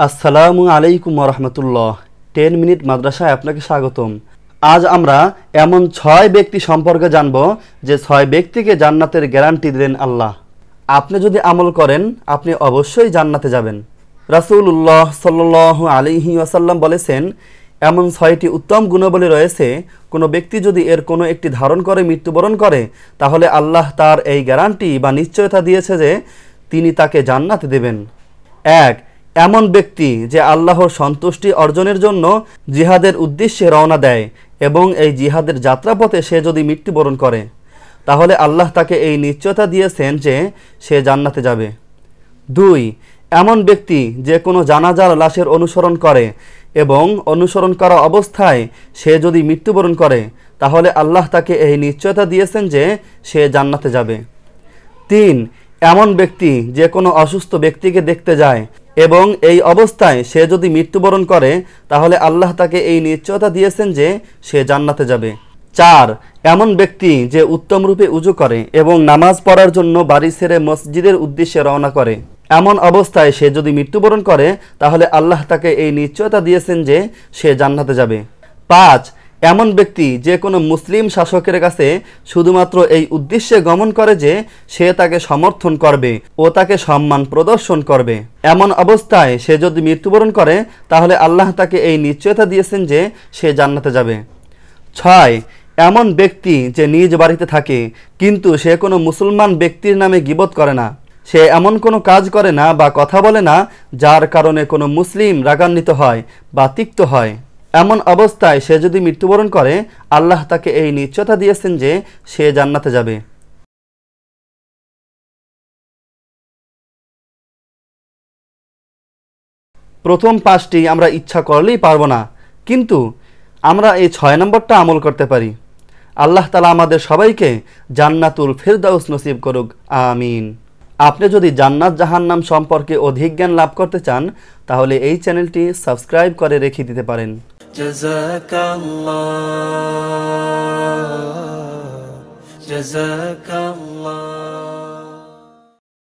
আসসালামু আলাইকুম রহমতুল্লাহ। 10 মিনিট মাদ্রাসায় আপনাকে স্বাগতম। আজ আমরা এমন 6 ব্যক্তি সম্পর্কে জানব যে 6 ব্যক্তিকে জান্নাতের গ্যারান্টি দিলেন আল্লাহ। আপনি যদি আমল করেন আপনি অবশ্যই জান্নাতে যাবেন। রাসূলুল্লাহ সাল্লাল্লাহু আলাইহি ওয়াসাল্লাম বলেছেন, এমন 6টি উত্তম গুণাবলী রয়েছে, কোনো ব্যক্তি যদি এর কোনো একটি ধারণ করে মৃত্যুবরণ করে তাহলে আল্লাহ তার এই গ্যারান্টি বা নিশ্চয়তা দিয়েছে যে তিনি তাকে জান্নাতে দেবেন। 1. এমন ব্যক্তি যে আল্লাহর সন্তুষ্টি অর্জনের জন্য জিহাদের উদ্দেশ্যে রওনা দেয় এবং এই জিহাদের যাত্রাপথে সে যদি মৃত্যুবরণ করে তাহলে আল্লাহ তাকে এই নিশ্চয়তা দিয়েছেন যে সে জান্নাতে যাবে। 2. এমন ব্যক্তি যে কোনো জানাজার লাশের অনুসরণ করে এবং অনুসরণ করা অবস্থায় সে যদি মৃত্যুবরণ করে তাহলে আল্লাহ তাকে এই নিশ্চয়তা দিয়েছেন যে সে জান্নাতে যাবে। 3. এমন ব্যক্তি যে কোনো অসুস্থ ব্যক্তিকে দেখতে যায় এবং এই অবস্থায় সে যদি মৃত্যুবরণ করে তাহলে আল্লাহ তাকে এই নিশ্চয়তা দিয়েছেন যে সে জান্নাতে যাবে। 4. এমন ব্যক্তি যে উত্তম রূপে উজু করে এবং নামাজ পড়ার জন্য বাড়ি ছেড়ে মসজিদের উদ্দেশ্যে রওনা করে, এমন অবস্থায় সে যদি মৃত্যুবরণ করে তাহলে আল্লাহ তাকে এই নিশ্চয়তা দিয়েছেন যে সে জান্নাতে যাবে। 5. এমন ব্যক্তি যে কোনো মুসলিম শাসকের কাছে শুধুমাত্র এই উদ্দেশ্যে গমন করে যে সে তাকে সমর্থন করবে ও তাকে সম্মান প্রদর্শন করবে, এমন অবস্থায় সে যদি মৃত্যুবরণ করে তাহলে আল্লাহ তাকে এই নিশ্চয়তা দিয়েছেন যে সে জান্নাতে যাবে। 6. এমন ব্যক্তি যে নিজ বাড়িতে থাকে কিন্তু সে কোনো মুসলমান ব্যক্তির নামে গীবত করে না, সে এমন কোনো কাজ করে না বা কথা বলে না যার কারণে কোনো মুসলিম রাগান্বিত হয় বা তিক্ত হয়, এমন অবস্থায় সে যদি মৃত্যুবরণ করে আল্লাহ তাকে এই নিশ্চয়তা দিয়েছেন যে সে জান্নাতে যাবে। প্রথম 5টি আমরা ইচ্ছা করলেই পারবো না, কিন্তু আমরা এই 6 নম্বরটা আমল করতে পারি। আল্লাহ তাআলা আমাদের সবাইকে জান্নাতুল ফেরদাউস নসিব করুক, আমিন। আপনি যদি জান্নাত জাহান্নাম সম্পর্কে অধিক জ্ঞান লাভ করতে চান তাহলে এই চ্যানেলটি সাবস্ক্রাইব করে রেখে দিতে পারেন। জাযাকাল্লাহ।